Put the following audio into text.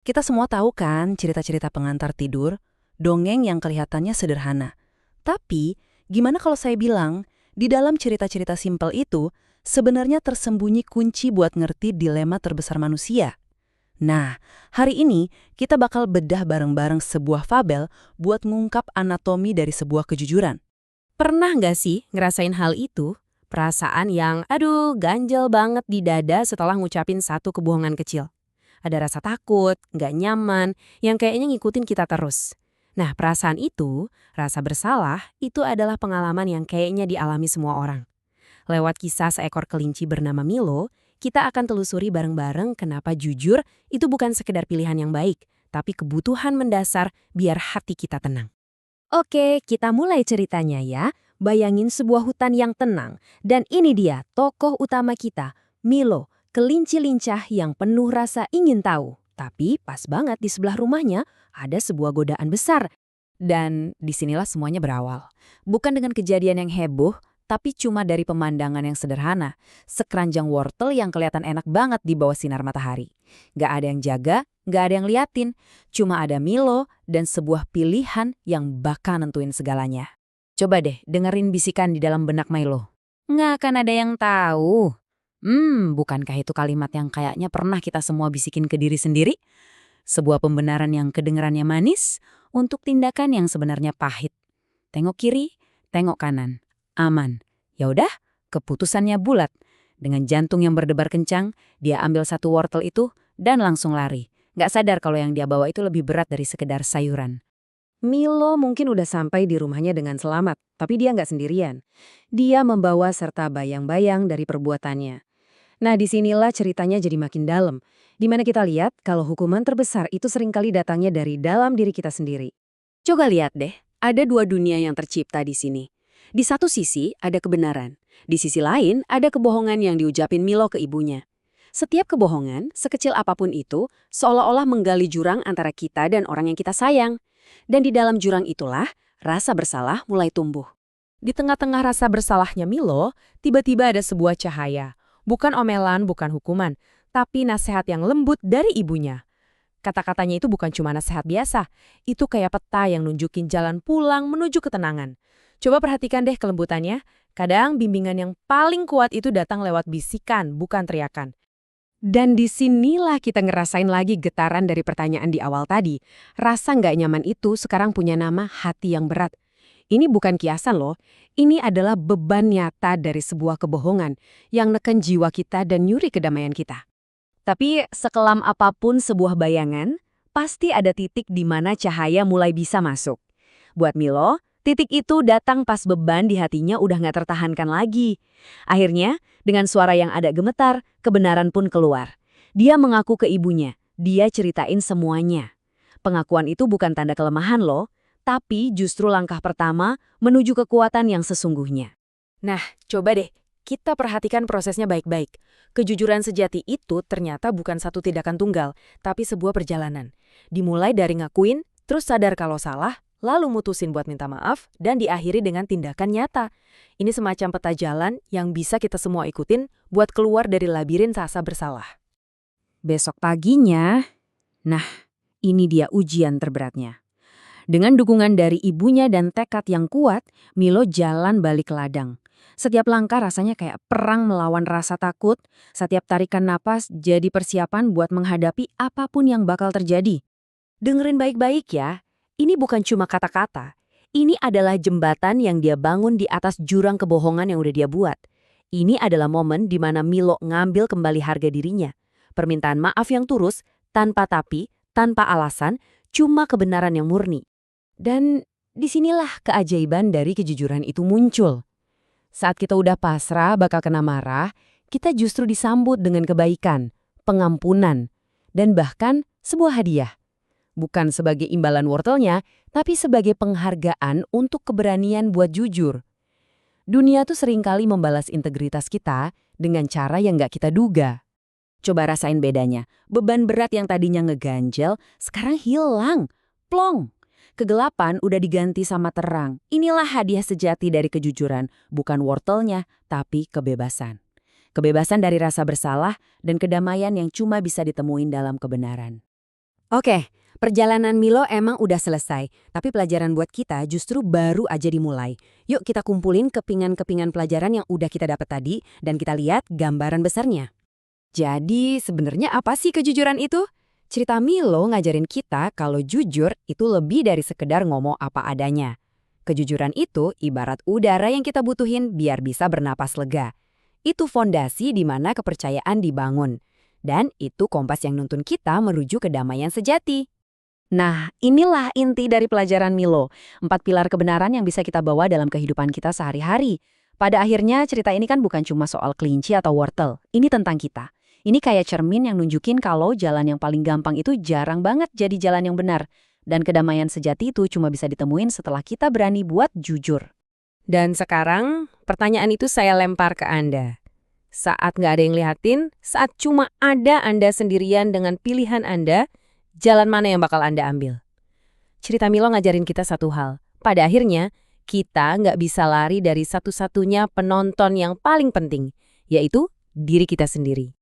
Kita semua tahu kan cerita-cerita pengantar tidur, dongeng yang kelihatannya sederhana. Tapi, gimana kalau saya bilang, di dalam cerita-cerita simpel itu, sebenarnya tersembunyi kunci buat ngerti dilema terbesar manusia. Nah, hari ini kita bakal bedah bareng-bareng sebuah fabel buat ngungkap anatomi dari sebuah kejujuran. Pernah nggak sih ngerasain hal itu? Perasaan yang, aduh, ganjel banget di dada setelah ngucapin satu kebohongan kecil. Ada rasa takut, nggak nyaman, yang kayaknya ngikutin kita terus. Nah, perasaan itu, rasa bersalah, itu adalah pengalaman yang kayaknya dialami semua orang. Lewat kisah seekor kelinci bernama Milo, kita akan telusuri bareng-bareng kenapa jujur itu bukan sekedar pilihan yang baik, tapi kebutuhan mendasar biar hati kita tenang. Oke, kita mulai ceritanya ya. Bayangin sebuah hutan yang tenang. Dan ini dia tokoh utama kita, Milo, kelinci lincah yang penuh rasa ingin tahu. Tapi pas banget di sebelah rumahnya ada sebuah godaan besar. Dan disinilah semuanya berawal. Bukan dengan kejadian yang heboh, tapi cuma dari pemandangan yang sederhana. Sekeranjang wortel yang kelihatan enak banget di bawah sinar matahari. Gak ada yang jaga, gak ada yang liatin. Cuma ada Milo dan sebuah pilihan yang bakal nentuin segalanya. Coba deh dengerin bisikan di dalam benak Milo. Nggak akan ada yang tahu. Bukankah itu kalimat yang kayaknya pernah kita semua bisikin ke diri sendiri? Sebuah pembenaran yang kedengarannya manis untuk tindakan yang sebenarnya pahit. Tengok kiri, tengok kanan. Aman. Ya udah, keputusannya bulat. Dengan jantung yang berdebar kencang, dia ambil satu wortel itu dan langsung lari. Nggak sadar kalau yang dia bawa itu lebih berat dari sekedar sayuran. Milo mungkin udah sampai di rumahnya dengan selamat, tapi dia nggak sendirian. Dia membawa serta bayang-bayang dari perbuatannya. Nah, disinilah ceritanya jadi makin dalam, di mana kita lihat kalau hukuman terbesar itu seringkali datangnya dari dalam diri kita sendiri. Coba lihat deh, ada dua dunia yang tercipta di sini. Di satu sisi ada kebenaran, di sisi lain ada kebohongan yang diucapin Milo ke ibunya. Setiap kebohongan, sekecil apapun itu, seolah-olah menggali jurang antara kita dan orang yang kita sayang. Dan di dalam jurang itulah, rasa bersalah mulai tumbuh. Di tengah-tengah rasa bersalahnya Milo, tiba-tiba ada sebuah cahaya. Bukan omelan, bukan hukuman, tapi nasihat yang lembut dari ibunya. Kata-katanya itu bukan cuma nasihat biasa, itu kayak peta yang nunjukin jalan pulang menuju ketenangan. Coba perhatikan deh kelembutannya, kadang bimbingan yang paling kuat itu datang lewat bisikan, bukan teriakan. Dan disinilah kita ngerasain lagi getaran dari pertanyaan di awal tadi. Rasa nggak nyaman itu sekarang punya nama hati yang berat. Ini bukan kiasan loh, ini adalah beban nyata dari sebuah kebohongan yang neken jiwa kita dan nyuri kedamaian kita. Tapi sekelam apapun sebuah bayangan, pasti ada titik di mana cahaya mulai bisa masuk. Buat Milo, titik itu datang pas beban di hatinya udah nggak tertahankan lagi. Akhirnya, dengan suara yang agak gemetar, kebenaran pun keluar. Dia mengaku ke ibunya, dia ceritain semuanya. Pengakuan itu bukan tanda kelemahan loh, tapi justru langkah pertama menuju kekuatan yang sesungguhnya. Nah, coba deh, kita perhatikan prosesnya baik-baik. Kejujuran sejati itu ternyata bukan satu tindakan tunggal, tapi sebuah perjalanan. Dimulai dari ngakuin, terus sadar kalau salah, lalu mutusin buat minta maaf, dan diakhiri dengan tindakan nyata. Ini semacam peta jalan yang bisa kita semua ikutin buat keluar dari labirin rasa bersalah. Besok paginya, nah, ini dia ujian terberatnya. Dengan dukungan dari ibunya dan tekad yang kuat, Milo jalan balik ke ladang. Setiap langkah rasanya kayak perang melawan rasa takut, setiap tarikan napas jadi persiapan buat menghadapi apapun yang bakal terjadi. Dengerin baik-baik ya, ini bukan cuma kata-kata. Ini adalah jembatan yang dia bangun di atas jurang kebohongan yang udah dia buat. Ini adalah momen di mana Milo ngambil kembali harga dirinya. Permintaan maaf yang tulus, tanpa tapi, tanpa alasan, cuma kebenaran yang murni. Dan disinilah keajaiban dari kejujuran itu muncul. Saat kita udah pasrah bakal kena marah, kita justru disambut dengan kebaikan, pengampunan, dan bahkan sebuah hadiah. Bukan sebagai imbalan wortelnya, tapi sebagai penghargaan untuk keberanian buat jujur. Dunia tuh seringkali membalas integritas kita dengan cara yang nggak kita duga. Coba rasain bedanya. Beban berat yang tadinya ngeganjel, sekarang hilang. Plong! Kegelapan udah diganti sama terang. Inilah hadiah sejati dari kejujuran, bukan wortelnya, tapi kebebasan. Kebebasan dari rasa bersalah dan kedamaian yang cuma bisa ditemuin dalam kebenaran. Oke, perjalanan Milo emang udah selesai, tapi pelajaran buat kita justru baru aja dimulai. Yuk kita kumpulin kepingan-kepingan pelajaran yang udah kita dapat tadi, dan kita lihat gambaran besarnya. Jadi sebenarnya apa sih kejujuran itu? Cerita Milo ngajarin kita kalau jujur itu lebih dari sekedar ngomong apa adanya. Kejujuran itu ibarat udara yang kita butuhin biar bisa bernapas lega. Itu fondasi di mana kepercayaan dibangun. Dan itu kompas yang nuntun kita menuju kedamaian sejati. Nah, inilah inti dari pelajaran Milo. 4 pilar kebenaran yang bisa kita bawa dalam kehidupan kita sehari-hari. Pada akhirnya, cerita ini kan bukan cuma soal kelinci atau wortel. Ini tentang kita. Ini kayak cermin yang nunjukin kalau jalan yang paling gampang itu jarang banget jadi jalan yang benar. Dan kedamaian sejati itu cuma bisa ditemuin setelah kita berani buat jujur. Dan sekarang, pertanyaan itu saya lempar ke Anda. Saat nggak ada yang lihatin, saat cuma ada Anda sendirian dengan pilihan Anda, jalan mana yang bakal Anda ambil? Cerita Milo ngajarin kita satu hal. Pada akhirnya, kita nggak bisa lari dari satu-satunya penonton yang paling penting, yaitu diri kita sendiri.